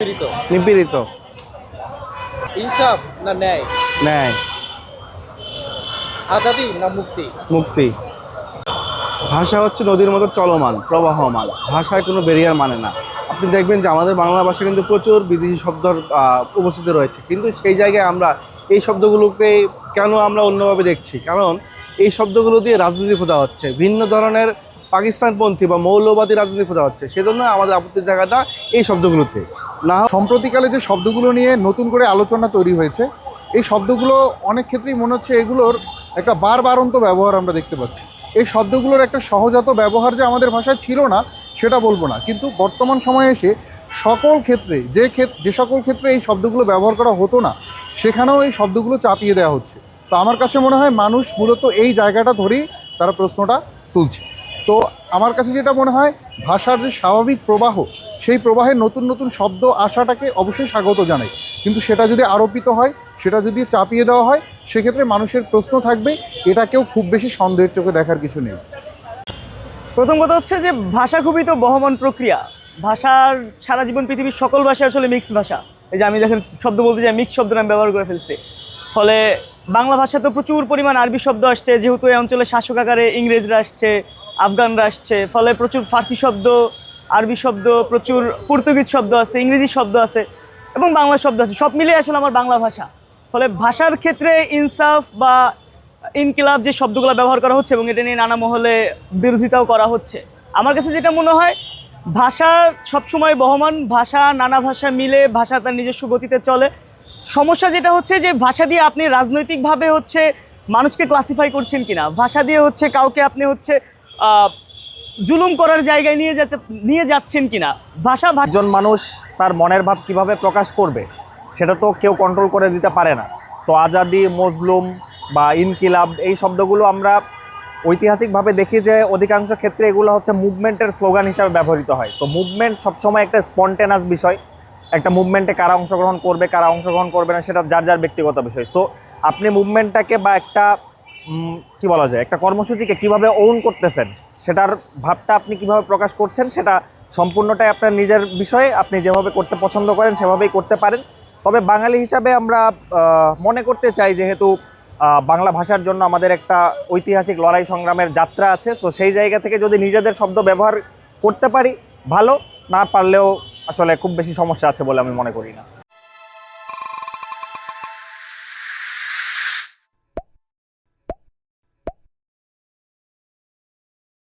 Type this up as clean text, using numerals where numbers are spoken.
নিপীড়িত। নিপীড়িত। ইনসাফ না ন্যায়? ন্যায়। আজাদি না মুক্তি? মুক্তি। ভাষা হচ্ছে নদীর মতো চলমান, প্রবাহমান। ভাষায় কোনো ব্যারিয়ার মানে না। আপনি দেখবেন যে আমাদের বাংলা ভাষা কিন্তু প্রচুর বিদেশি শব্দর উপস্থিতি রয়েছে, কিন্তু সেই জায়গায় আমরা এই শব্দগুলোকে কেন আমরা অন্যভাবে দেখছি? কারণ এই শব্দগুলো দিয়ে রাজনীতি খোঁজা হচ্ছে, ভিন্ন ধরনের পাকিস্তানপন্থী বা মৌলবাদী রাজনীতি খোঁজা হচ্ছে। সেজন্য আমাদের আপত্তির জায়গাটা এই শব্দগুলোতে না। সম্প্রতিকালে যে শব্দগুলো নিয়ে নতুন করে আলোচনা তৈরি হয়েছে, এই শব্দগুলো অনেক ক্ষেত্রেই মনে হচ্ছে এগুলোর একটা বারবারন্ত ব্যবহার আমরা দেখতে পাচ্ছি। এই শব্দগুলোর একটা সহজাত ব্যবহার যে আমাদের ভাষায় ছিল না সেটা বলবো না, কিন্তু বর্তমান সময়ে এসে সকল ক্ষেত্রে যে সকল ক্ষেত্রে এই শব্দগুলো ব্যবহার করা হতো না সেখানেও এই শব্দগুলো চাপিয়ে দেওয়া হচ্ছে। তো আমার কাছে মনে হয় মানুষ মূলত এই জায়গাটা ধরেই তারা প্রশ্নটা তুলছে। তো আমার কাছে যেটা মনে হয়, ভাষার যে স্বাভাবিক প্রবাহ, সেই প্রবাহে নতুন নতুন শব্দ আসাটাকে অবশ্যই স্বাগত জানাই, কিন্তু সেটা যদি আরোপিত হয়, সেটা যদি চাপিয়ে দেওয়া হয়, সেক্ষেত্রে মানুষের প্রশ্ন থাকবে। এটাকেও খুব বেশি সন্দেহের চোখে দেখার কিছু নেই। প্রথম কথা হচ্ছে যে ভাষা খুবই তো বহমান প্রক্রিয়া। ভাষার সারা জীবন পৃথিবীর সকল ভাষা আসলে মিক্সড ভাষা। এই যে আমি দেখেন শব্দ বলতে যাই, মিক্স শব্দ আমি ব্যবহার করে ফেলছি। ফলে বাংলা ভাষা তো প্রচুর পরিমাণ আরবি শব্দ আসছে, যেহেতু এই অঞ্চলে শাসক আকারে ইংরেজরা আসছে, আফগানরা আসছে, ফলে প্রচুর ফার্সি শব্দ, আরবি শব্দ, প্রচুর পর্তুগিজ শব্দ আছে, ইংরেজি শব্দ আছে এবং বাংলা শব্দ আছে, সব মিলিয়ে আসলে আমার বাংলা ভাষা। ফলে ভাষার ক্ষেত্রে ইনসাফ বা ইনকিলাব যে শব্দগুলো ব্যবহার করা হচ্ছে এবং এটা নিয়ে নানা মহলে বিরোধিতাও করা হচ্ছে। আমার কাছে যেটা মনে হয়, ভাষা সবসময় বহমান, ভাষা নানা ভাষা মিলে ভাষা তার নিজস্ব গতিতে চলে। সমস্যা যেটা হচ্ছে যে ভাষা দিয়ে আপনি রাজনৈতিকভাবে হচ্ছে মানুষকে ক্লাসিফাই করছেন কিনা, ভাষা দিয়ে হচ্ছে কাউকে আপনি হচ্ছে জুলুম করার জায়গায় নিয়ে যাচ্ছেন কিনা। একজন মানুষ তার মনের ভাব কিভাবে প্রকাশ করবে সেটা তো কেউ কন্ট্রোল করে দিতে পারে না। তো আজাদি, মজলুম বা ইনকিলাব এই শব্দগুলো আমরা ঐতিহাসিকভাবে দেখি যে অধিকাংশ ক্ষেত্রে এগুলো হচ্ছে মুভমেন্টের স্লোগান হিসাবে ব্যবহৃত হয়। তো মুভমেন্ট সবসময় একটা স্পন্টেনাস বিষয়। একটা মুভমেন্টে কারা অংশগ্রহণ করবে, কারা অংশগ্রহণ করবে না, সেটা যার যার ব্যক্তিগত বিষয়। সো আপনি মুভমেন্টটাকে বা একটা কি বলা যায়, একটা কর্মসূচিকে কিভাবে ওন করতেছেন, সেটার ভাবটা আপনি কিভাবে প্রকাশ করছেন, সেটা সম্পূর্ণটাই আপনার নিজের বিষয়ে। আপনি যেভাবে করতে পছন্দ করেন সেভাবেই করতে পারেন। তবে বাঙালি হিসাবে আমরা মনে করতে চাই, যেহেতু বাংলা ভাষার জন্য আমাদের একটা ঐতিহাসিক লড়াই সংগ্রামের যাত্রা আছে, সো সেই জায়গা থেকে যদি নিজেদের শব্দ ব্যবহার করতে পারি ভালো, না পারলেও আসলে খুব বেশি সমস্যা আছে বলে আমি মনে করি না।